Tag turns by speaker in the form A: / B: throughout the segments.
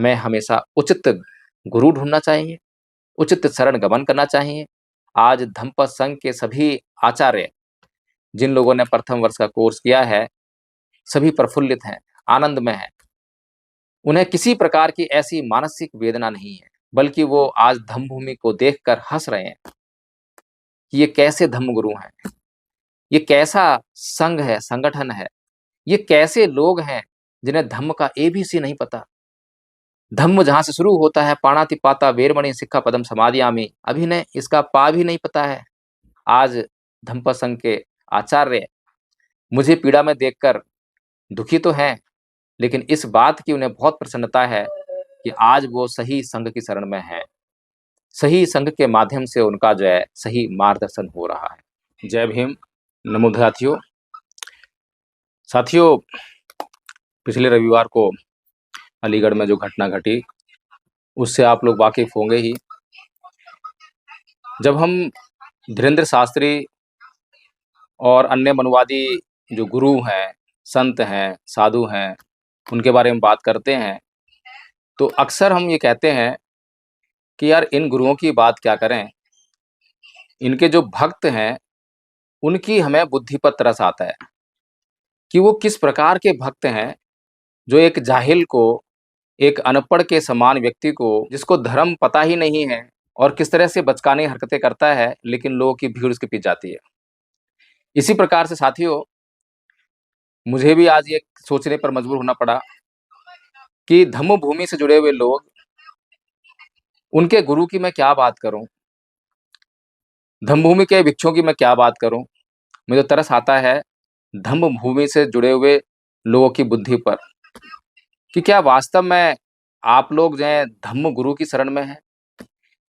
A: हमें हमेशा उचित गुरु ढूँढना चाहिए, उचित शरण गमन करना चाहिए। आज धम्म संघ के सभी आचार्य, जिन लोगों ने प्रथम वर्ष का कोर्स किया है, सभी प्रफुल्लित हैं, आनंद में हैं। उन्हें किसी प्रकार की ऐसी मानसिक वेदना नहीं है, बल्कि वो आज धम्म भूमि को देखकर हँस रहे हैं कि ये कैसे धम्म गुरु हैं, ये कैसा संघ है, संगठन है, ये कैसे लोग हैं जिन्हें धम्म का एबीसी नहीं पता। धम्म जहाँ से शुरू होता है, पाणातिपाता वेरमणि सिक्खापदम समादियामि, अभी ने इसका पा भी नहीं पता है। आज धम्म संघ के आचार्य मुझे पीड़ा में देखकर दुखी तो हैं, लेकिन इस बात की उन्हें बहुत प्रसन्नता है कि आज वो सही संघ की शरण में हैं। सही संघ के माध्यम से उनका जो है सही मार्गदर्शन हो रहा है। जय भीम, नमो साथियों। साथियों, पिछले रविवार को अलीगढ़ में जो घटना घटी, उससे आप लोग वाकिफ होंगे ही। जब हम धीरेन्द्र शास्त्री और अन्य मनुवादी जो गुरु हैं, संत हैं, साधु हैं, उनके बारे में बात करते हैं, तो अक्सर हम ये कहते हैं कि यार इन गुरुओं की बात क्या करें, इनके जो भक्त हैं उनकी हमें बुद्धि पर तरस आता है कि वो किस प्रकार के भक्त हैं जो एक जाहिल को, एक अनपढ़ के समान व्यक्ति को, जिसको धर्म पता ही नहीं है और किस तरह से बचकाने हरकतें करता है, लेकिन लोगों की भीड़ उसके पीछे जाती है। इसी प्रकार से साथियों, मुझे भी आज ये सोचने पर मजबूर होना पड़ा कि धम्म भूमि से जुड़े हुए लोग, उनके गुरु की मैं क्या बात करूं, धम्म भूमि के भिक्षुओं की मैं क्या बात करूं। मुझे तरस आता है धम्म भूमि से जुड़े हुए लोगों की बुद्धि पर कि क्या वास्तव में आप लोग जो है धम्म गुरु की शरण में हैं?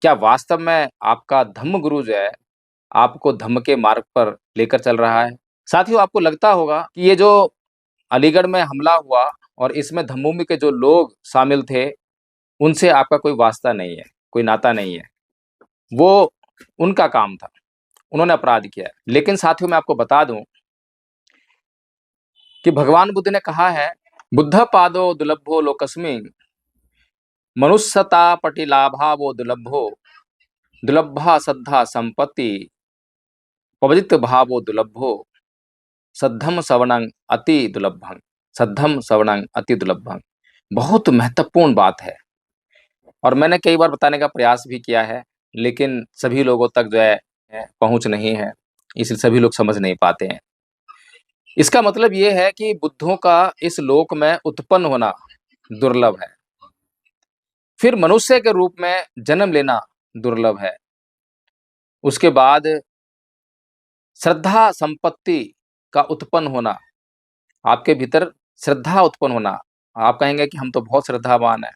A: क्या वास्तव में आपका धम्म गुरु जो है आपको धम्म के मार्ग पर लेकर चल रहा है? साथियों, आपको लगता होगा कि ये जो अलीगढ़ में हमला हुआ और इसमें धम्म भूमि के जो लोग शामिल थे, उनसे आपका कोई वास्ता नहीं है, कोई नाता नहीं है। वो उनका काम था, उन्होंने अपराध किया है। लेकिन साथियों, मैं आपको बता दूं कि भगवान बुद्ध ने कहा है, बुद्ध पादो दुलभो लोकस्मिन् मनुष्यता पटिलाभावो दुलभो दुलभा सद्धा संपत्ति पवजित भावो दुलभो सद्धम सवर्णं अति दुलभं, सद्धम सवर्णं अति दुलभं। बहुत महत्वपूर्ण बात है और मैंने कई बार बताने का प्रयास भी किया है, लेकिन सभी लोगों तक जो है पहुंच नहीं है, इसलिए सभी लोग समझ नहीं पाते हैं। इसका मतलब ये है कि बुद्धों का इस लोक में उत्पन्न होना दुर्लभ है, फिर मनुष्य के रूप में जन्म लेना दुर्लभ है, उसके बाद श्रद्धा संपत्ति का उत्पन्न होना, आपके भीतर श्रद्धा उत्पन्न होना। आप कहेंगे कि हम तो बहुत श्रद्धावान हैं,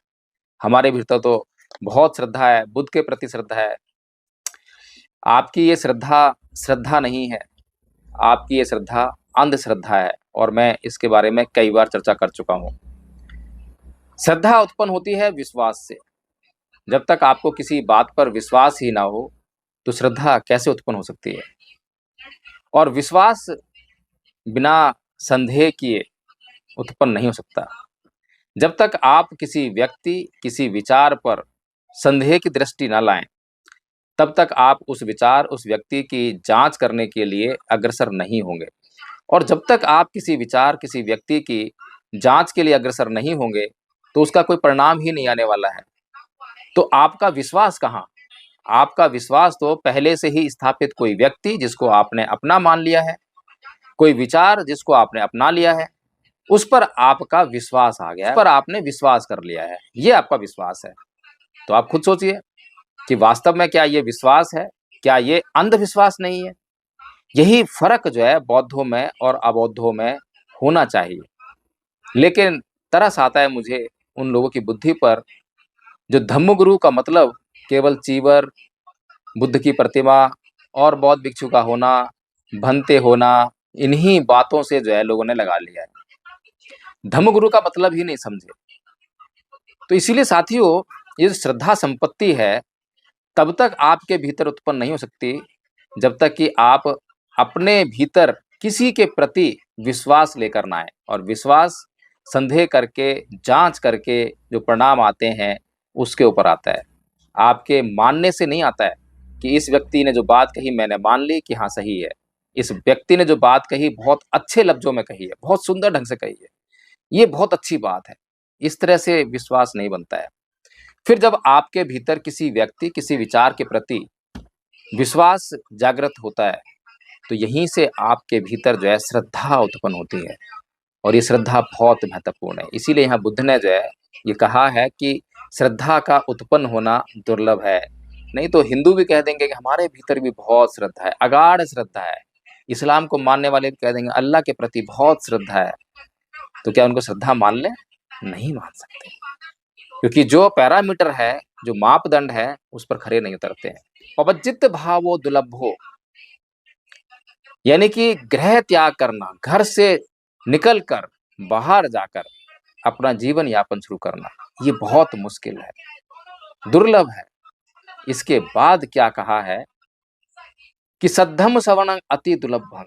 A: हमारे भीतर तो बहुत श्रद्धा है, बुद्ध के प्रति श्रद्धा है। आपकी ये श्रद्धा श्रद्धा नहीं है, आपकी ये श्रद्धा अंधश्रद्धा है और मैं इसके बारे में कई बार चर्चा कर चुका हूं। श्रद्धा उत्पन्न होती है विश्वास से। जब तक आपको किसी बात पर विश्वास ही ना हो तो श्रद्धा कैसे उत्पन्न हो सकती है? और विश्वास बिना संदेह किए उत्पन्न नहीं हो सकता। जब तक आप किसी व्यक्ति, किसी विचार पर संदेह की दृष्टि न लाएं, तब तक आप उस विचार, उस व्यक्ति की जांच करने के लिए अग्रसर नहीं होंगे। और जब तक आप किसी विचार, किसी व्यक्ति की जांच के लिए अग्रसर नहीं होंगे, तो उसका कोई परिणाम ही नहीं आने वाला है। तो आपका विश्वास कहाँ? आपका विश्वास तो पहले से ही स्थापित कोई व्यक्ति जिसको आपने अपना मान लिया है, कोई विचार जिसको आपने अपना लिया है, उस पर आपका विश्वास आ गया है, उस पर आपने विश्वास कर लिया है, ये आपका विश्वास है। तो आप खुद सोचिए कि वास्तव में क्या ये विश्वास है? क्या ये अंधविश्वास नहीं है? यही फर्क जो है बौद्धों में और अबौद्धों में होना चाहिए। लेकिन तरस आता है मुझे उन लोगों की बुद्धि पर जो धम्म गुरु का मतलब केवल चीवर, बुद्ध की प्रतिमा और बौद्ध भिक्षु का होना, भंते होना, इन्हीं बातों से जो है लोगों ने लगा लिया है। धम्म गुरु का मतलब ही नहीं समझे। तो इसीलिए साथियों, ये श्रद्धा संपत्ति है तब तक आपके भीतर उत्पन्न नहीं हो सकती जब तक कि आप अपने भीतर किसी के प्रति विश्वास लेकर ना आए। और विश्वास संदेह करके, जांच करके जो परिणाम आते हैं उसके ऊपर आता है। आपके मानने से नहीं आता है कि इस व्यक्ति ने जो बात कही मैंने मान ली कि हाँ सही है, इस व्यक्ति ने जो बात कही बहुत अच्छे लफ्जों में कही है, बहुत सुंदर ढंग से कही है, ये बहुत अच्छी बात है। इस तरह से विश्वास नहीं बनता है। फिर जब आपके भीतर किसी व्यक्ति, किसी विचार के प्रति विश्वास जागृत होता है, तो यहीं से आपके भीतर जो है श्रद्धा उत्पन्न होती है, और ये श्रद्धा बहुत महत्वपूर्ण है। इसीलिए यहाँ बुद्ध ने जो है ये कहा है कि श्रद्धा का उत्पन्न होना दुर्लभ है। नहीं तो हिंदू भी कह देंगे कि हमारे भीतर भी बहुत श्रद्धा है, अगाढ़ श्रद्धा है। इस्लाम को मानने वाले भी कह देंगे अल्लाह के प्रति बहुत श्रद्धा है। तो क्या उनको श्रद्धा मान ले? नहीं मान सकते, क्योंकि जो पैरामीटर है, जो मापदंड है, उस पर खरे नहीं उतरते हैं। पवज्जित भावो दुलभो, यानी कि गृह त्याग करना, घर से निकलकर बाहर जाकर अपना जीवन यापन शुरू करना, ये बहुत मुश्किल है, दुर्लभ है। इसके बाद क्या कहा है कि सद्धम्म श्रवणं अति दुर्लभम,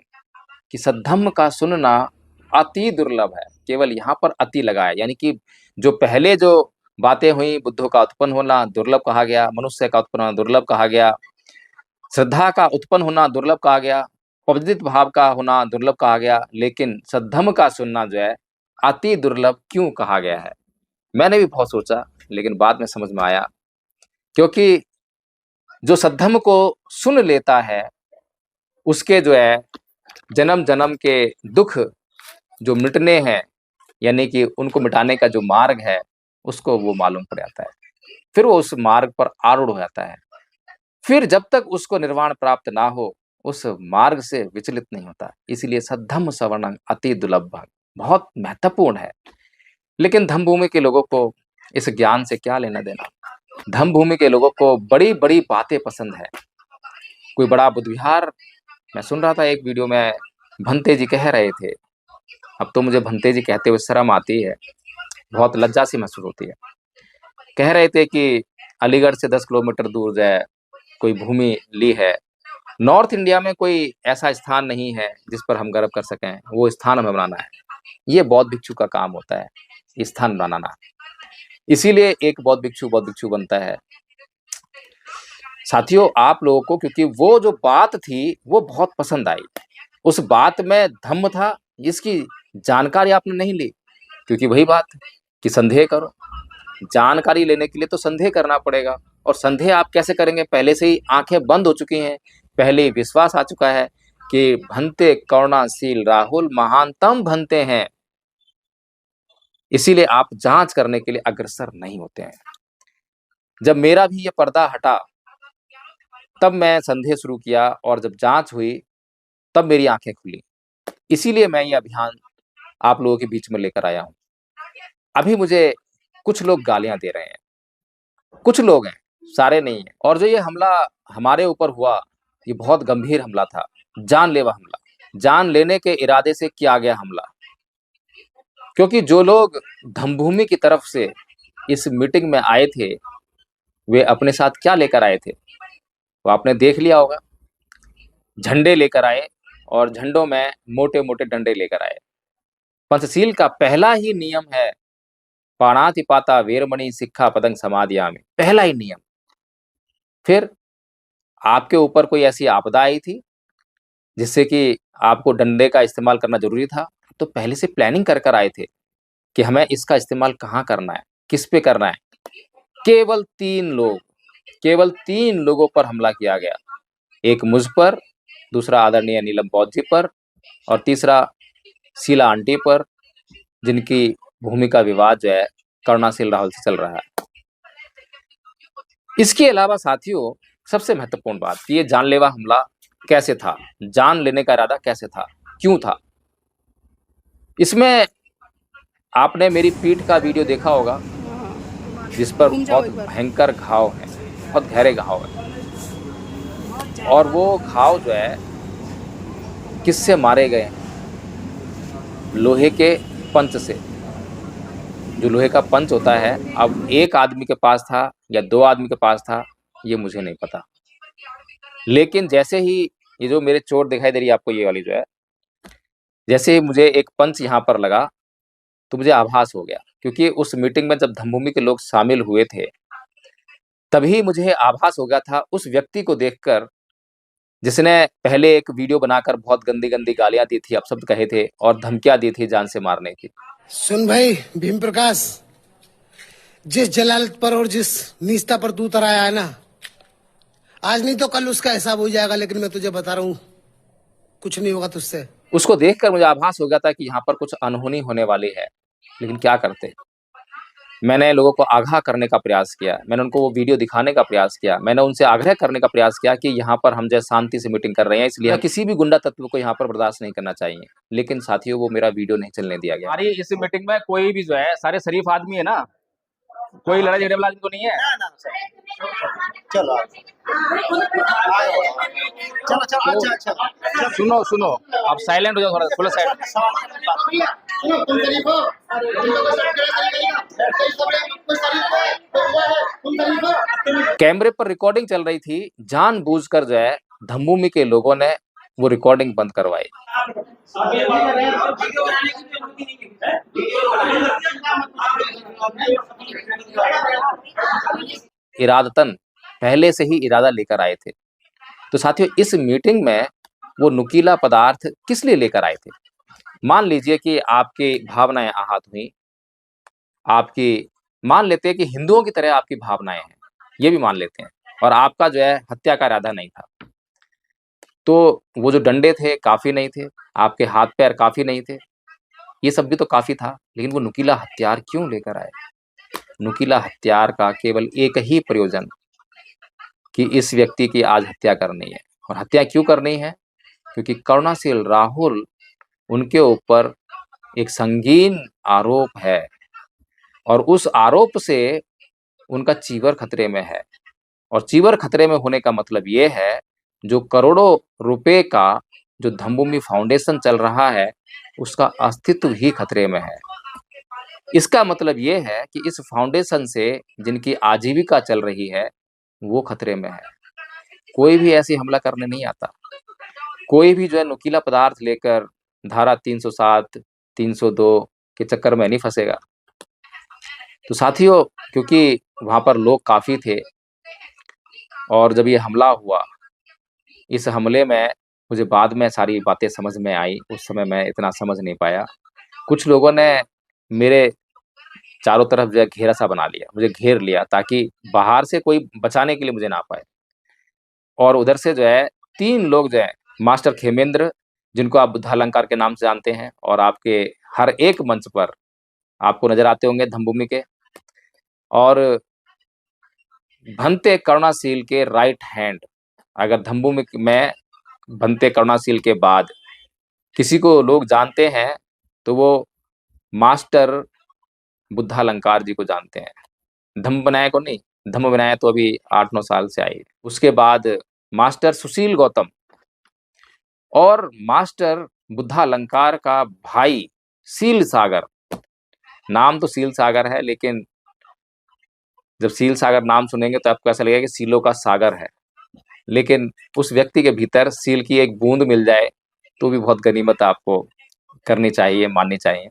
A: कि सद्धम्म का सुनना अति दुर्लभ है। केवल यहाँ पर अति लगा है, यानी कि जो पहले जो बातें हुई, बुद्धों का उत्पन्न होना दुर्लभ कहा गया, मनुष्य का उत्पन्न होना दुर्लभ कहा गया, श्रद्धा का उत्पन्न होना दुर्लभ कहा गया, पवित्र भाव का होना दुर्लभ कहा गया, लेकिन सद्धम्म का सुनना जो है अति दुर्लभ क्यों कहा गया है? मैंने भी बहुत सोचा, लेकिन बाद में समझ में आया, क्योंकि जो सद्धम्म को सुन लेता है उसके जो है जन्म जन्म के दुख जो मिटने हैं, यानी कि उनको मिटाने का जो मार्ग है, उसको वो मालूम पड़ जाता है। फिर वो उस मार्ग पर आरूढ़ हो जाता है। फिर जब तक उसको निर्वाण प्राप्त ना हो, उस मार्ग से विचलित नहीं होता। इसलिए सद्धम्म श्रवणं अति दुर्लभम बहुत महत्वपूर्ण है। लेकिन धम्म भूमि के लोगों को इस ज्ञान से क्या लेना देना? धम्म भूमि के लोगों को बड़ी बड़ी बातें पसंद है। कोई बड़ा बुद्ध विहार, मैं सुन रहा था एक वीडियो में, भंते जी कह रहे थे, अब तो मुझे भंते जी कहते हुए शर्म आती है, बहुत लज्जा सी महसूस होती है। कह रहे थे कि अलीगढ़ से 10 किलोमीटर दूर जो है कोई भूमि ली है। नॉर्थ इंडिया में कोई ऐसा स्थान नहीं है जिस पर हम गर्व कर सकें, वो स्थान हमें बनाना है। ये बौद्ध भिक्षु का काम होता है, स्थान बनाना। इसीलिए एक बौद्ध भिक्षु बनता है। साथियों, आप लोगों को क्योंकि वो जो बात थी वो बहुत पसंद आई, उस बात में धम्म था, इसकी जानकारी आपने नहीं ली, क्योंकि वही बात कि संदेह करो। जानकारी लेने के लिए तो संदेह करना पड़ेगा, और संदेह आप कैसे करेंगे? पहले से ही आंखें बंद हो चुकी हैं, पहले ही विश्वास आ चुका है कि भंते करुणाशील राहुल महानतम भंते हैं। इसीलिए आप जांच करने के लिए अग्रसर नहीं होते हैं। जब मेरा भी ये पर्दा हटा, तब मैं संदेह शुरू किया, और जब जांच हुई तब मेरी आंखें खुली। इसीलिए मैं ये अभियान आप लोगों के बीच में लेकर आया हूं। अभी मुझे कुछ लोग गालियां दे रहे हैं, कुछ लोग हैं, सारे नहीं हैं। और जो ये हमला हमारे ऊपर हुआ, ये बहुत गंभीर हमला था, जानलेवा हमला, जान लेने के इरादे से किया गया हमला। क्योंकि जो लोग धम्मभूमि की तरफ से इस मीटिंग में आए थे, वे अपने साथ क्या लेकर आए थे वो आपने देख लिया होगा। झंडे लेकर आए, और झंडों में मोटे मोटे डंडे लेकर आए। पंचशील का पहला ही नियम है पाणातिपाता वेरमणि सिक्खा पदं समादियामि, पहला ही नियम। फिर आपके ऊपर कोई ऐसी आपदा आई थी जिससे कि आपको डंडे का इस्तेमाल करना जरूरी था, तो पहले से प्लानिंग कर कर आए थे कि हमें इसका इस्तेमाल कहाँ करना है, किस पे करना है। केवल तीन लोगों पर हमला किया गया, एक मुझ पर, दूसरा आदरणीय नीलम बौद्ध जी पर, और तीसरा शीला आंटी पर, जिनकी भूमि का विवाद जो है करुणाशील राहुल से चल रहा है। इसके अलावा साथियों, सबसे महत्वपूर्ण बात कि ये जानलेवा हमला कैसे था, जान लेने का इरादा कैसे था, क्यों था। इसमें आपने मेरी पीठ का वीडियो देखा होगा, जिस पर बहुत भयंकर घाव है, बहुत गहरे घाव है, और वो घाव जो है किससे मारे गए? लोहे के पंच से। जो लोहे का पंच होता है, अब एक आदमी के पास था या 2 आदमी के पास था, ये मुझे नहीं पता। लेकिन जैसे ही ये जो मेरे चोट दिखाई दे रही है आपको, ये वाली जो है, जैसे ही मुझे एक पंच यहाँ पर लगा, तो मुझे आभास हो गया, क्योंकि उस मीटिंग में जब धम्मभूमि के लोग शामिल हुए थे, तभी मुझे आभास हो गया था उस व्यक्ति को देखकर, जिसने पहले एक वीडियो बनाकर बहुत गंदी-गंदी गालियाँ दी थी, अपशब्द कहे थे और धमकियाँ दी थी जान से मारने की।
B: सुन भाई भीम प्रकाश, जिस जलालत पर और जिस नीचता पर तू उतर आया है ना, आज नहीं तो कल उसका हिसाब हो जाएगा। लेकिन मैं तुझे बता रहा हूँ, कुछ नहीं होगा तुझसे।
A: उसको देखकर मुझे आभास हो गया था कि यहाँ पर कुछ अनहोनी होने वाली है, लेकिन क्या करते? मैंने लोगों को आगाह करने का प्रयास किया, मैंने उनको वो वीडियो दिखाने का प्रयास किया, मैंने उनसे आग्रह करने का प्रयास किया कि यहाँ पर हम जो है शांति से मीटिंग कर रहे हैं, इसलिए किसी भी गुंडा तत्व को यहाँ पर बर्दाश्त नहीं करना चाहिए। लेकिन साथियों, वो मेरा वीडियो नहीं चलने दिया गया।
C: हमारी इस मीटिंग में कोई भी जो है सारे शरीफ आदमी है ना, कोई लड़ाई झगड़े वाला आदमी तो नहीं है।
D: चलो चलो चलो अच्छा
C: सुनो सुनो, आप साइलेंट हो जाओ, थोड़ा फुल साइलेंट।
A: कैमरे पर रिकॉर्डिंग चल रही थी, जानबूझकर जो है धम्मभूमि के लोगों ने वो रिकॉर्डिंग बंद करवाई। इरादतन पहले से ही इरादा लेकर आए थे। तो साथियों, इस मीटिंग में वो नुकीला पदार्थ किस लिए लेकर आए थे? मान लीजिए कि आपकी भावनाएं आहत हुई, आपकी मान लेते हैं कि हिंदुओं की तरह आपकी भावनाएं हैं, ये भी मान लेते हैं, और आपका जो है हत्या का इरादा नहीं था, तो वो जो डंडे थे काफी नहीं थे, आपके हाथ पैर काफी नहीं थे, ये सब भी तो काफी था, लेकिन वो नुकीला हथियार क्यों लेकर आए? नुकीला हथियार का केवल एक ही प्रयोजन कि इस व्यक्ति की आज हत्या करनी है। और हत्या क्यों करनी है? क्योंकि करुणाशील राहुल, उनके ऊपर एक संगीन आरोप है और उस आरोप से उनका चीवर खतरे में है। और चीवर खतरे में होने का मतलब ये है, जो करोड़ों रुपए का जो धम्मभूमि फाउंडेशन चल रहा है, उसका अस्तित्व ही खतरे में है। इसका मतलब ये है कि इस फाउंडेशन से जिनकी आजीविका चल रही है, वो खतरे में है। कोई भी ऐसी हमला करने नहीं आता। कोई भी जो है नुकीला पदार्थ लेकर धारा 307, 302 के चक्कर में नहीं फंसेगा। तो साथियों, क्योंकि वहाँ पर लोग काफ़ी थे और जब ये हमला हुआ, इस हमले में मुझे बाद में सारी बातें समझ में आई, उस समय मैं इतना समझ नहीं पाया। कुछ लोगों ने मेरे चारों तरफ जो है घेरा-सा बना लिया, मुझे घेर लिया ताकि बाहर से कोई बचाने के लिए मुझे ना पाए। और उधर से जो है 3 लोग जो हैं, मास्टर खेमेंद्र, जिनको आप बुद्धालंकार के नाम से जानते हैं और आपके हर एक मंच पर आपको नज़र आते होंगे धम्मभूमि के, और भंते करुणाशील के राइट हैंड। अगर धम्मभूमि में भंते करुणाशील के बाद किसी को लोग जानते हैं, तो वो मास्टर बुद्धालंकार जी को जानते हैं। धम्म बनाया को नहीं, धम्म बनाया तो अभी 8-9 साल से आई। उसके बाद मास्टर सुशील गौतम और मास्टर बुद्धालंकार का भाई सील सागर। नाम तो सील सागर है, लेकिन जब सील सागर नाम सुनेंगे तो आपको ऐसा लगेगा कि सीलों का सागर है, लेकिन उस व्यक्ति के भीतर सील की एक बूंद मिल जाए तो भी बहुत गनीमत आपको करनी चाहिए, माननी चाहिए।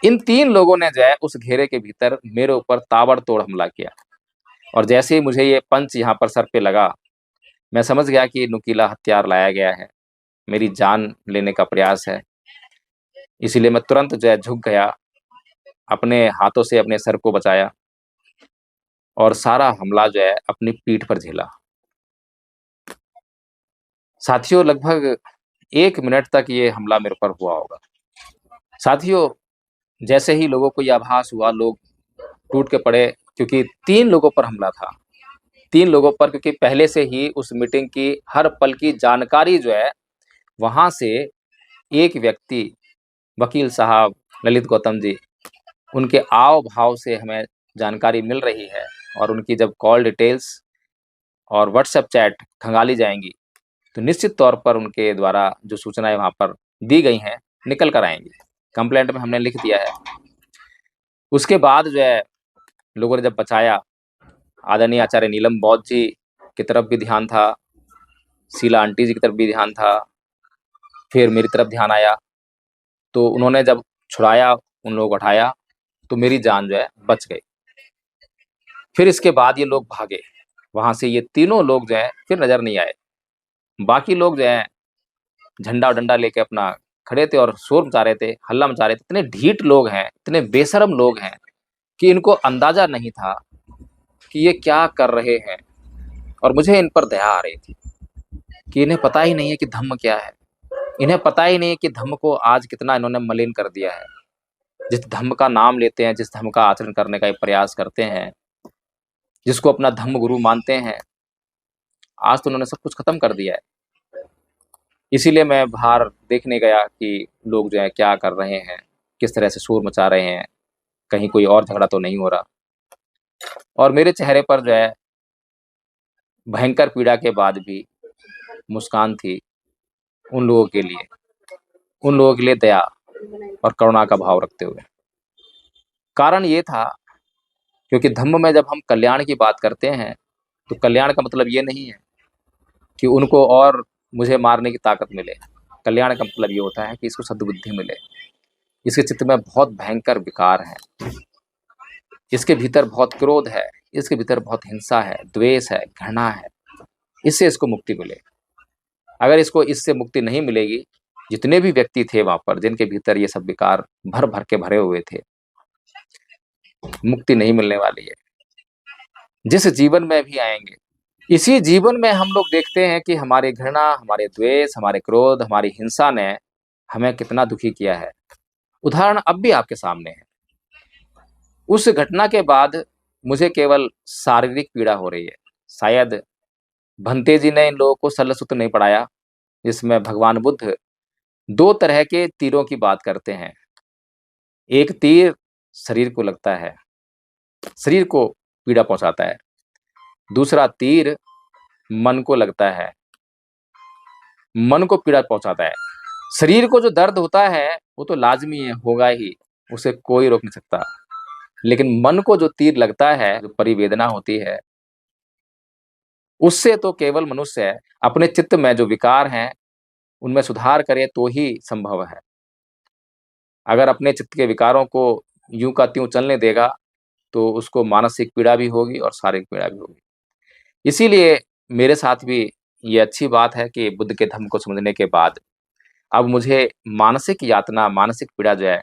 A: इन 3 लोगों ने जो है उस घेरे के भीतर मेरे ऊपर ताबड़तोड़ हमला किया, और जैसे ही मुझे ये पंच यहाँ पर सर पे लगा, मैं समझ गया कि नुकीला हथियार लाया गया है, मेरी जान लेने का प्रयास है। इसीलिए मैं तुरंत जो है झुक गया, अपने हाथों से अपने सर को बचाया और सारा हमला जो है अपनी पीठ पर झेला। साथियों, लगभग 1 मिनट तक ये हमला मेरे पर हुआ होगा। साथियों, जैसे ही लोगों को ये आभास हुआ, लोग टूट के पड़े, क्योंकि 3 लोगों पर हमला था। 3 लोगों पर, क्योंकि पहले से ही उस मीटिंग की हर पल की जानकारी जो है, वहाँ से एक व्यक्ति, वकील साहब ललित गौतम जी, उनके आव-भाव से हमें जानकारी मिल रही है, और उनकी जब कॉल डिटेल्स और व्हाट्सएप चैट खंगाली जाएँगी, तो निश्चित तौर पर उनके द्वारा जो सूचनाएँ वहाँ पर दी गई हैं, निकल कर आएँगी। कंप्लेंट में हमने लिख दिया है। उसके बाद जो है लोगों ने जब बचाया, आदरणीय आचार्य नीलम बौद्ध जी की तरफ भी ध्यान था, शीला आंटी जी की तरफ भी ध्यान था, फिर मेरी तरफ ध्यान आया, तो उन्होंने जब छुड़ाया, उन लोगों को उठाया तो मेरी जान जो है बच गई। फिर इसके बाद ये लोग भागे वहां से, ये तीनों लोग जो है फिर नजर नहीं आए। बाकी लोग जो है झंडा डंडा लेके अपना खड़े थे और शोर मचा रहे थे, हल्ला मचा रहे थे। इतने ढीठ लोग हैं, इतने बेशरम लोग हैं कि इनको अंदाजा नहीं था कि ये क्या कर रहे हैं। और मुझे इन पर दया आ रही थी कि इन्हें पता ही नहीं है कि धम्म क्या है। इन्हें पता ही नहीं है कि धम्म को आज कितना इन्होंने मलिन कर दिया है। जिस धम्म का नाम लेते हैं, जिस धम्म का आचरण करने का ये प्रयास करते हैं, जिसको अपना धम्म गुरु मानते हैं, आज तो उन्होंने सब कुछ खत्म कर दिया है। इसीलिए मैं बाहर देखने गया कि लोग जो है क्या कर रहे हैं, किस तरह से शोर मचा रहे हैं, कहीं कोई और झगड़ा तो नहीं हो रहा। और मेरे चेहरे पर जो है भयंकर पीड़ा के बाद भी मुस्कान थी उन लोगों के लिए, उन लोगों के लिए दया और करुणा का भाव रखते हुए। कारण ये था क्योंकि धम्म में जब हम कल्याण की बात करते हैं तो कल्याण का मतलब ये नहीं है कि उनको और मुझे मारने की ताकत मिले। कल्याण का मतलब ये होता है कि इसको सद्बुद्धि मिले। इसके चित्त में बहुत भयंकर विकार है, इसके भीतर बहुत क्रोध है, इसके भीतर बहुत हिंसा है, द्वेष है, घृणा है। इससे इसको मुक्ति मिले। अगर इसको इससे मुक्ति नहीं मिलेगी, जितने भी व्यक्ति थे वहां पर जिनके भीतर ये सब विकार भर भर के भरे हुए थे, मुक्ति नहीं मिलने वाली है। जिस जीवन में भी आएंगे, इसी जीवन में हम लोग देखते हैं कि हमारी घृणा, हमारे द्वेष, हमारे क्रोध, हमारी हिंसा ने हमें कितना दुखी किया है। उदाहरण अब भी आपके सामने है। उस घटना के बाद मुझे केवल शारीरिक पीड़ा हो रही है। शायद भंते जी ने इन लोगों को शल्यसूत्र नहीं पढ़ाया, जिसमें भगवान बुद्ध दो तरह के तीरों की बात करते हैं। एक तीर शरीर को लगता है, शरीर को पीड़ा पहुंचाता है। दूसरा तीर मन को लगता है, मन को पीड़ा पहुंचाता है। शरीर को जो दर्द होता है वो तो लाजमी है, होगा ही, उसे कोई रोक नहीं सकता। लेकिन मन को जो तीर लगता है, जो परिवेदना होती है, उससे तो केवल मनुष्य अपने चित्त में जो विकार हैं उनमें सुधार करे तो ही संभव है। अगर अपने चित्त के विकारों को यूं का त्यों चलने देगा तो उसको मानसिक पीड़ा भी होगी और शारीरिक पीड़ा भी होगी। इसीलिए मेरे साथ भी ये अच्छी बात है कि बुद्ध के धम्म को समझने के बाद अब मुझे मानसिक यातना, मानसिक पीड़ा जो है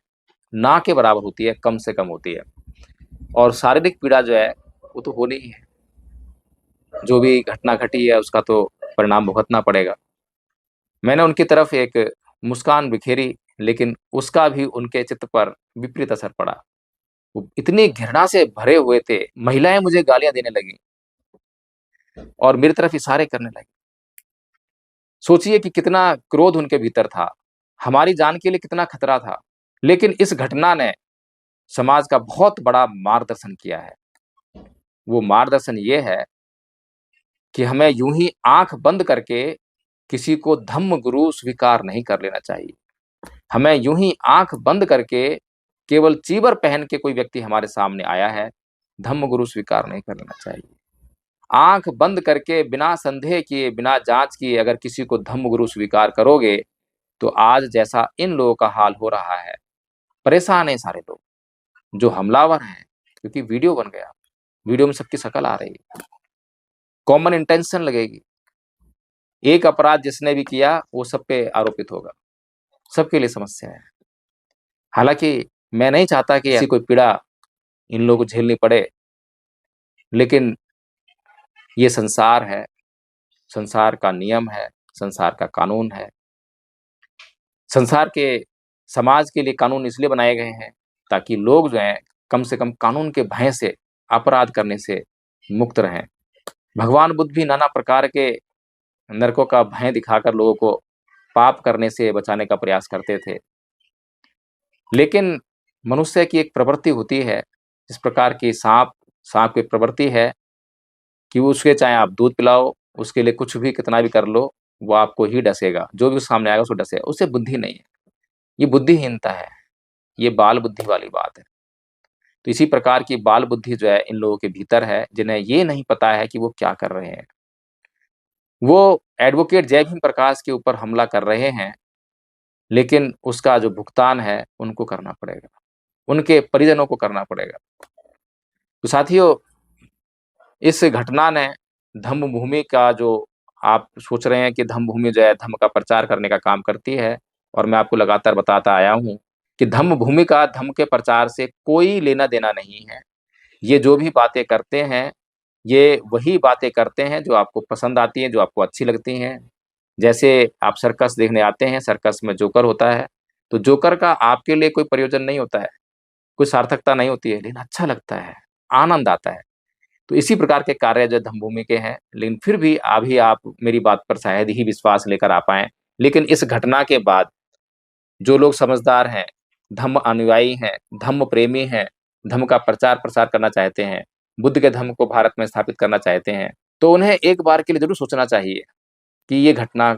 A: ना के बराबर होती है, कम से कम होती है। और शारीरिक पीड़ा जो है वो तो होनी ही है। जो भी घटना घटी है उसका तो परिणाम भुगतना पड़ेगा। मैंने उनकी तरफ एक मुस्कान बिखेरी, लेकिन उसका भी उनके चित्त पर विपरीत असर पड़ा। वो इतनी घृणा से भरे हुए थे, महिलाएं मुझे गालियां देने लगी और मेरी तरफ इशारे करने लगी। सोचिए कि कितना क्रोध उनके भीतर था, हमारी जान के लिए कितना खतरा था। लेकिन इस घटना ने समाज का बहुत बड़ा मार्गदर्शन किया है। वो मार्गदर्शन ये है कि हमें यूं ही आंख बंद करके किसी को धम्म गुरु स्वीकार नहीं कर लेना चाहिए। हमें यूं ही आंख बंद करके केवल चीवर पहन के कोई व्यक्ति हमारे सामने आया है, धम्म गुरु स्वीकार नहीं कर लेना चाहिए। आंख बंद करके बिना संदेह किए, बिना जांच किए अगर किसी को धम्म गुरु स्वीकार करोगे तो आज जैसा इन लोगों का हाल हो रहा है, परेशान है सारे लोग जो हमलावर हैं, क्योंकि वीडियो बन गया, वीडियो में सबकी शक्ल आ रही है, कॉमन इंटेंशन लगेगी। एक अपराध जिसने भी किया वो सब पे आरोपित होगा, सबके लिए समस्या है। हालांकि मैं नहीं चाहता कि ऐसी कोई पीड़ा इन लोगों को झेलनी पड़े, लेकिन ये संसार है, संसार का नियम है, संसार का कानून है। संसार के समाज के लिए कानून इसलिए बनाए गए हैं ताकि लोग जो हैं कम से कम कानून के भय से, अपराध करने से मुक्त रहें। भगवान बुद्ध भी नाना प्रकार के नरकों का भय दिखाकर लोगों को पाप करने से बचाने का प्रयास करते थे। लेकिन मनुष्य की एक प्रवृत्ति होती है, जिस प्रकार की सांप की प्रवृत्ति है कि उसके चाहे आप दूध पिलाओ, उसके लिए कुछ भी कितना भी कर लो, वो आपको ही डसेगा, जो भी सामने आएगा उसको डसेगा। उससे बुद्धि नहीं है, ये बुद्धिहीनता है, ये बाल बुद्धि वाली बात है। तो इसी प्रकार की बाल बुद्धि जो है इन लोगों के भीतर है, जिन्हें ये नहीं पता है कि वो क्या कर रहे हैं। वो एडवोकेट जय भीम प्रकाश के ऊपर हमला कर रहे हैं, लेकिन उसका जो भुगतान है उनको करना पड़ेगा। उनके परिजनों को करना पड़ेगा। तो साथियों, इस घटना ने धम्म भूमि का, जो आप सोच रहे हैं कि धम्म भूमि जो है धम्म का प्रचार करने का काम करती है, और मैं आपको लगातार बताता आया हूं कि धम्म भूमि का धम्म के प्रचार से कोई लेना देना नहीं है। ये जो भी बातें करते हैं, ये वही बातें करते हैं जो आपको पसंद आती हैं, जो आपको अच्छी लगती हैं। जैसे आप सर्कस देखने आते हैं, सर्कस में जोकर होता है, तो जोकर का आपके लिए कोई प्रयोजन नहीं होता है, कोई सार्थकता नहीं होती है, लेकिन अच्छा लगता है, आनंद आता है। तो इसी प्रकार के कार्य जो धम्मभूमि के हैं, लेकिन फिर भी अभी आप मेरी बात पर शायद ही विश्वास लेकर आ पाएँ। लेकिन इस घटना के बाद जो लोग समझदार हैं, धम्म अनुयायी हैं, धम्म प्रेमी हैं, धम्म का प्रचार-प्रसार करना चाहते हैं, बुद्ध के धम्म को भारत में स्थापित करना चाहते हैं, तो उन्हें एक बार के लिए ज़रूर सोचना चाहिए कि ये घटना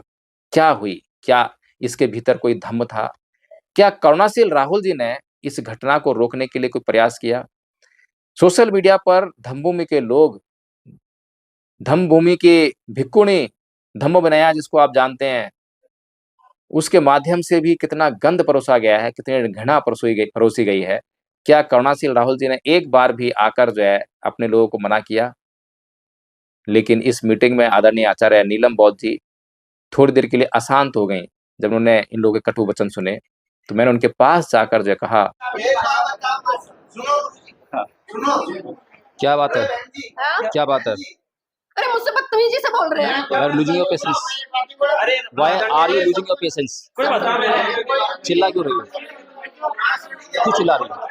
A: क्या हुई? क्या इसके भीतर कोई धम्म था? क्या करुणाशील राहुल जी ने इस घटना को रोकने के लिए कोई प्रयास किया? सोशल मीडिया पर धम्मभूमि के लोग, धम्मभूमि की भिक्षुणी, धम्म बनया जिसको आप जानते हैं, उसके माध्यम से भी कितना गंध परोसा गया है, कितनी घृणा परोसी गई है। क्या करुणाशील राहुल जी ने एक बार भी आकर जो है अपने लोगों को मना किया? लेकिन इस मीटिंग में आदरणीय आचार्य नीलम बौद्ध जी थोड़ी देर के लिए अशांत हो गईं, जब उन्होंने इन लोगों के कटु वचन सुने। तो मैंने उनके पास जाकर जो है कहा, क्या बात है?
E: हाँ?
A: क्या बात है?
E: अरे मुझसे बदतमीजी से बोल रहे हैं।
A: You are losing your patience. Why are you losing your patience? चिल्ला क्यों रही हो? क्यों चिल्ला रही हो?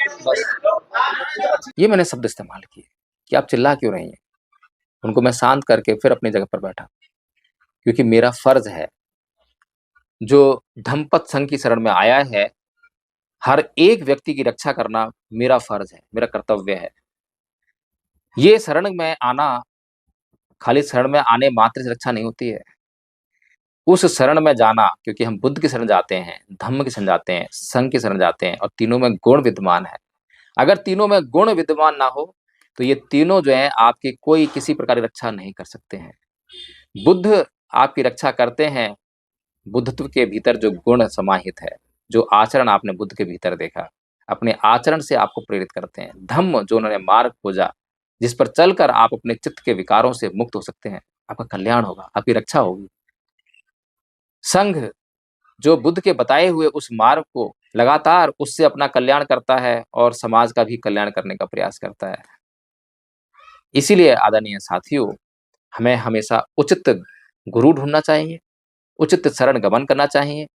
A: बस ये मैंने शब्द इस्तेमाल किए कि आप चिल्ला क्यों रही हैं। उनको मैं शांत करके फिर अपनी जगह पर बैठा, क्योंकि मेरा फर्ज है, जो धम्मपद संघ की शरण में आया है, हर एक व्यक्ति की रक्षा करना मेरा फर्ज है, मेरा कर्तव्य है। ये शरण में आना खाली शरण में आने मात्र से रक्षा नहीं होती है। उस शरण में जाना, क्योंकि हम बुद्ध की शरण जाते हैं, धम्म की शरण जाते हैं, संघ की शरण जाते हैं, और तीनों में गुण विद्यमान है। अगर तीनों में गुण विद्यमान ना हो, तो ये तीनों जो है आपकी कोई किसी प्रकार की रक्षा नहीं कर सकते हैं। बुद्ध आपकी रक्षा करते हैं, बुद्धत्व के भीतर जो गुण समाहित है, जो आचरण आपने बुद्ध के भीतर देखा, अपने आचरण से आपको प्रेरित करते हैं। धम्म जो उन्होंने मार्ग खोजा, जिस पर चलकर आप अपने चित्त के विकारों से मुक्त हो सकते हैं, आपका कल्याण होगा, आपकी रक्षा होगी। संघ जो बुद्ध के बताए हुए उस मार्ग को लगातार उससे अपना कल्याण करता है और समाज का भी कल्याण करने का प्रयास करता है। इसीलिए आदरणीय साथियों, हमें हमेशा उचित गुरु ढूंढना चाहिए, उचित शरण गमन करना चाहिए।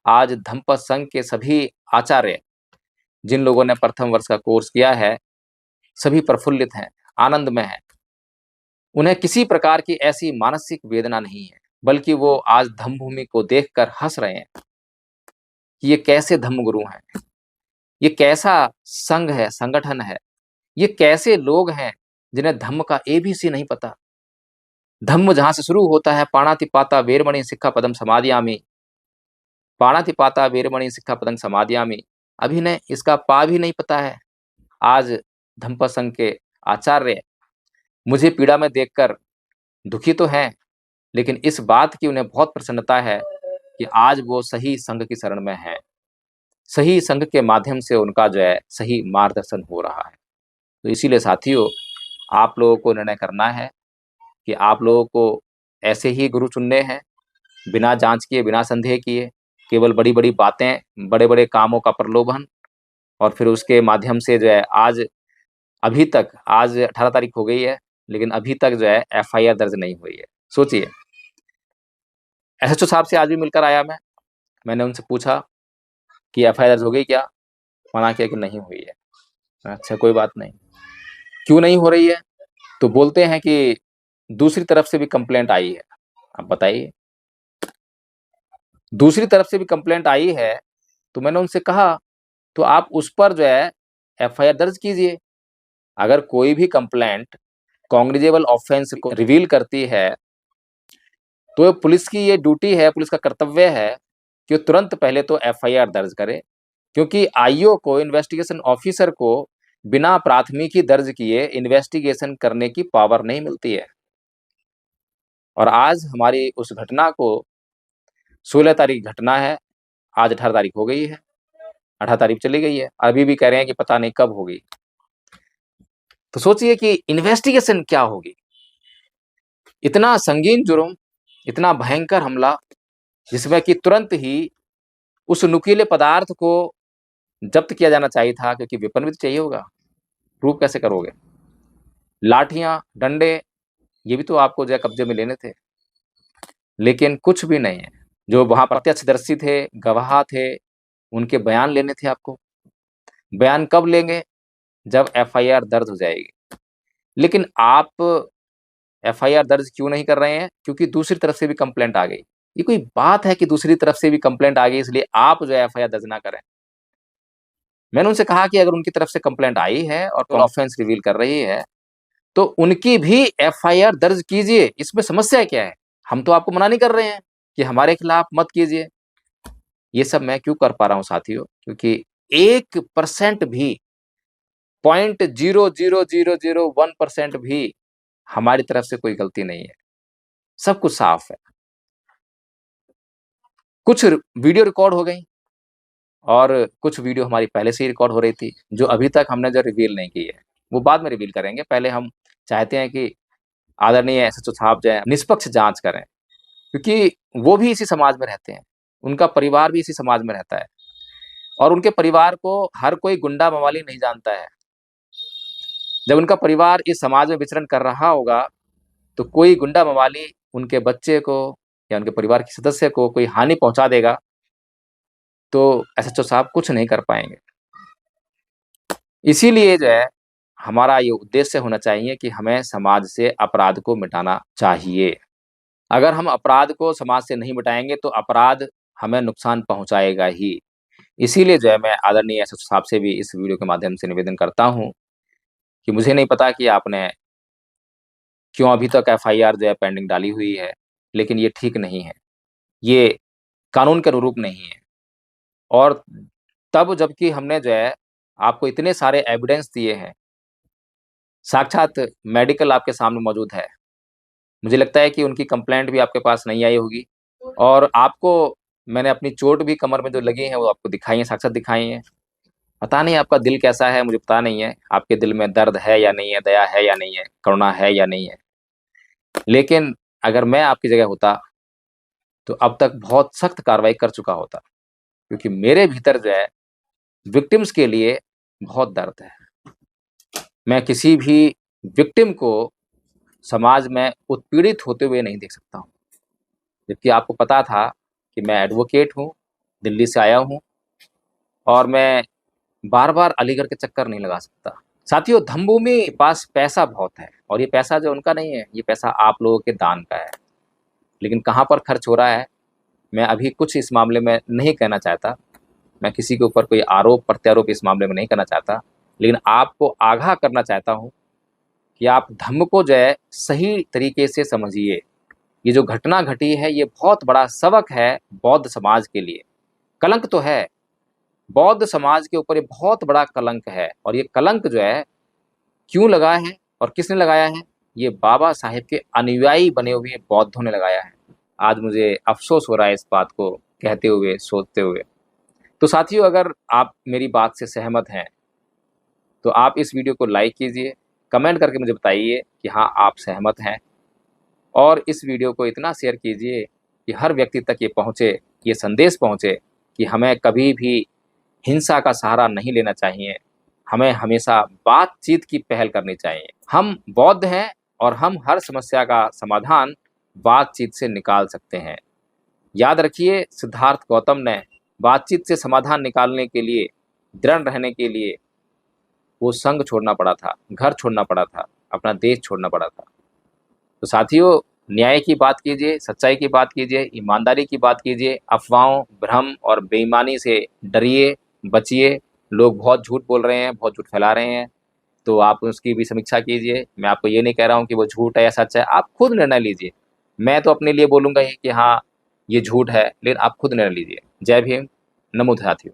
A: आज धम्मपद संघ के सभी आचार्य, जिन लोगों ने प्रथम वर्ष का कोर्स किया है, सभी प्रफुल्लित हैं, आनंद में हैं। उन्हें किसी प्रकार की ऐसी मानसिक वेदना नहीं है, बल्कि वो आज धम्मभूमि को देखकर हंस रहे हैं कि ये कैसे धम्मगुरु हैं, ये कैसा संघ है, संगठन है, ये कैसे लोग हैं जिन्हें धम्म का एबीसी नहीं पता। धम्म जहां से शुरू होता है, पाणातिपाता वेरमणि सिक्खापदम समादियामि, पाणातिपाता वेरमणि सिक्खापदम समादियामि, अभी ने इसका पा भी नहीं पता है। आज धम्मपद संघ के आचार्य मुझे पीड़ा में देखकर दुखी तो हैं, लेकिन इस बात की उन्हें बहुत प्रसन्नता है कि आज वो सही संघ की शरण में हैं। सही संघ के माध्यम से उनका जो है सही मार्गदर्शन हो रहा है। तो इसीलिए साथियों, आप लोगों को निर्णय करना है कि आप लोगों को ऐसे ही गुरु चुनने हैं, बिना जांच किए, बिना संदेह किए, केवल बड़ी-बड़ी बातें, बड़े-बड़े कामों का प्रलोभन, और फिर उसके माध्यम से जो है अभी तक आज 18 तारीख हो गई है, लेकिन अभी तक जो है एफआईआर दर्ज नहीं हुई है। सोचिए, एसएचओ साहब से आज भी मिलकर आया मैंने उनसे पूछा कि एफआईआर दर्ज हो गई क्या? मना किया कि नहीं हुई है। अच्छा, कोई बात नहीं। क्यों नहीं हो रही है? तो बोलते हैं कि दूसरी तरफ से भी कंप्लेंट आई है। अब बताइए, दूसरी तरफ से भी कंप्लेंट आई है, तो मैंने उनसे कहा तो आप उस पर जो है एफआईआर दर्ज कीजिए। अगर कोई भी कंप्लेंट कॉग्निजेबल ऑफेंस को रिवील करती है, तो पुलिस की ये ड्यूटी है, पुलिस का कर्तव्य है कि वो तुरंत पहले तो एफआईआर दर्ज करे, क्योंकि आईओ को, इन्वेस्टिगेशन ऑफिसर को, बिना प्राथमिकी दर्ज किए इन्वेस्टिगेशन करने की पावर नहीं मिलती है। और आज हमारी उस घटना को 16 तारीख घटना है, आज 18 तारीख हो गई है। 18 तारीख चली गई है, अभी भी कह रहे हैं कि पता नहीं कब होगी। तो सोचिए कि इन्वेस्टिगेशन क्या होगी। इतना संगीन जुर्म, इतना भयंकर हमला, जिसमें कि तुरंत ही उस नुकीले पदार्थ को जब्त किया जाना चाहिए था, क्योंकि वेपन भी तो चाहिए होगा। प्रूव कैसे करोगे? लाठियां, डंडे, ये भी तो आपको जो है कब्जे में लेने थे, लेकिन कुछ भी नहीं है। जो वहां प्रत्यक्षदर्शी थे, गवाह थे, उनके बयान लेने थे आपको। बयान कब लेंगे? जब एफआईआर दर्ज हो जाएगी। लेकिन आप एफआईआर दर्ज क्यों नहीं कर रहे हैं? क्योंकि दूसरी तरफ से भी कंप्लेंट आ गई। ये कोई बात है कि दूसरी तरफ से भी कंप्लेंट आ गई इसलिए आप जो है एफआईआर दर्ज ना करें? मैंने उनसे कहा कि अगर उनकी तरफ से कंप्लेंट आई है और तो ऑफेंस रिवील कर रही है, तो उनकी भी एफआईआर दर्ज कीजिए। इसमें समस्या क्या है? हम तो आपको मना नहीं कर रहे हैं कि हमारे खिलाफ मत कीजिए। ये सब मैं क्यों कर पा रहा हूं साथियों? क्योंकि 1% भी, 0.00001% भी हमारी तरफ से कोई गलती नहीं है। सब कुछ साफ है। कुछ वीडियो रिकॉर्ड हो गई और कुछ वीडियो हमारी पहले से ही रिकॉर्ड हो रही थी, जो अभी तक हमने जो रिवील नहीं की है, वो बाद में रिवील करेंगे। पहले हम चाहते हैं कि आदरणीय एसएचओ साहब जो है निष्पक्ष जांच करें, क्योंकि वो भी इसी समाज में रहते हैं, उनका परिवार भी इसी समाज में रहता है, और उनके परिवार को हर कोई गुंडा मवाली नहीं जानता है। जब उनका परिवार इस समाज में विचरण कर रहा होगा, तो कोई गुंडा मवाली उनके बच्चे को या उनके परिवार के सदस्य को कोई हानि पहुंचा देगा, तो एसएचओ साहब कुछ नहीं कर पाएंगे। इसीलिए जो है हमारा ये उद्देश्य होना चाहिए कि हमें समाज से अपराध को मिटाना चाहिए। अगर हम अपराध को समाज से नहीं मिटाएंगे तो अपराध हमें नुकसान पहुंचाएगा ही। इसीलिए जो है मैं आदरणीय एसएचओ साहब से भी इस वीडियो के माध्यम से निवेदन करता हूं कि मुझे नहीं पता कि आपने क्यों अभी तक एफआईआर जो है पेंडिंग डाली हुई है, लेकिन ये ठीक नहीं है, ये कानून के अनुरूप नहीं है। और तब जबकि हमने जो है आपको इतने सारे एविडेंस दिए हैं, साक्षात मेडिकल आपके सामने मौजूद है। मुझे लगता है कि उनकी कंप्लेंट भी आपके पास नहीं आई होगी, और आपको मैंने अपनी चोट भी कमर में जो लगी है वो आपको दिखाई है, साक्षात दिखाई है। पता नहीं आपका दिल कैसा है, मुझे पता नहीं है आपके दिल में दर्द है या नहीं है, दया है या नहीं है, करुणा है या नहीं है। लेकिन अगर मैं आपकी जगह होता तो अब तक बहुत सख्त कार्रवाई कर चुका होता, क्योंकि मेरे भीतर जो है विक्टिम्स के लिए बहुत दर्द है। मैं किसी भी विक्टिम को समाज में उत्पीड़ित होते हुए नहीं देख सकता हूँ। जबकि आपको पता था कि मैं एडवोकेट हूँ, दिल्ली से आया हूँ, और मैं बार-बार अलीगढ़ के चक्कर नहीं लगा सकता। साथियों, धम्मभूमि के पास पैसा बहुत है, और ये पैसा जो उनका नहीं है, ये पैसा आप लोगों के दान का है। लेकिन कहाँ पर खर्च हो रहा है, मैं अभी कुछ इस मामले में नहीं कहना चाहता। मैं किसी के ऊपर कोई आरोप प्रत्यारोप इस मामले में नहीं करना चाहता, लेकिन आपको आगाह करना चाहता हूँ कि आप धम्म को जो है सही तरीके से समझिए। ये जो घटना घटी है, ये बहुत बड़ा सबक है बौद्ध समाज के लिए। कलंक तो है, बौद्ध समाज के ऊपर ये बहुत बड़ा कलंक है, और ये कलंक जो है क्यों लगा है और किसने लगाया है? ये बाबा साहेब के अनुयायी बने हुए बौद्धों ने लगाया है। आज मुझे अफसोस हो रहा है इस बात को कहते हुए, सोचते हुए। तो साथियों, अगर आप मेरी बात से सहमत हैं तो आप इस वीडियो को लाइक कीजिए, कमेंट करके मुझे बताइए कि हाँ, आप सहमत हैं, और इस वीडियो को इतना शेयर कीजिए कि हर व्यक्ति तक ये पहुँचे, ये संदेश पहुँचे कि हमें कभी भी हिंसा का सहारा नहीं लेना चाहिए। हमें हमेशा बातचीत की पहल करनी चाहिए। हम बौद्ध हैं और हम हर समस्या का समाधान बातचीत से निकाल सकते हैं। याद रखिए, सिद्धार्थ गौतम ने बातचीत से समाधान निकालने के लिए, दृढ़ रहने के लिए वो संघ छोड़ना पड़ा था, घर छोड़ना पड़ा था, अपना देश छोड़ना पड़ा था। तो साथियों, न्याय की बात कीजिए, सच्चाई की बात कीजिए, ईमानदारी की बात कीजिए। अफवाहों, भ्रम और बेईमानी से डरिए, बचिए। लोग बहुत झूठ बोल रहे हैं, बहुत झूठ फैला रहे हैं, तो आप उसकी भी समीक्षा कीजिए। मैं आपको ये नहीं कह रहा हूँ कि वो झूठ है या सच है, आप खुद निर्णय लीजिए। मैं तो अपने लिए बोलूँगा ही कि हाँ, ये झूठ है, लेकिन आप खुद निर्णय लीजिए। जय भीम, नमो साथियों।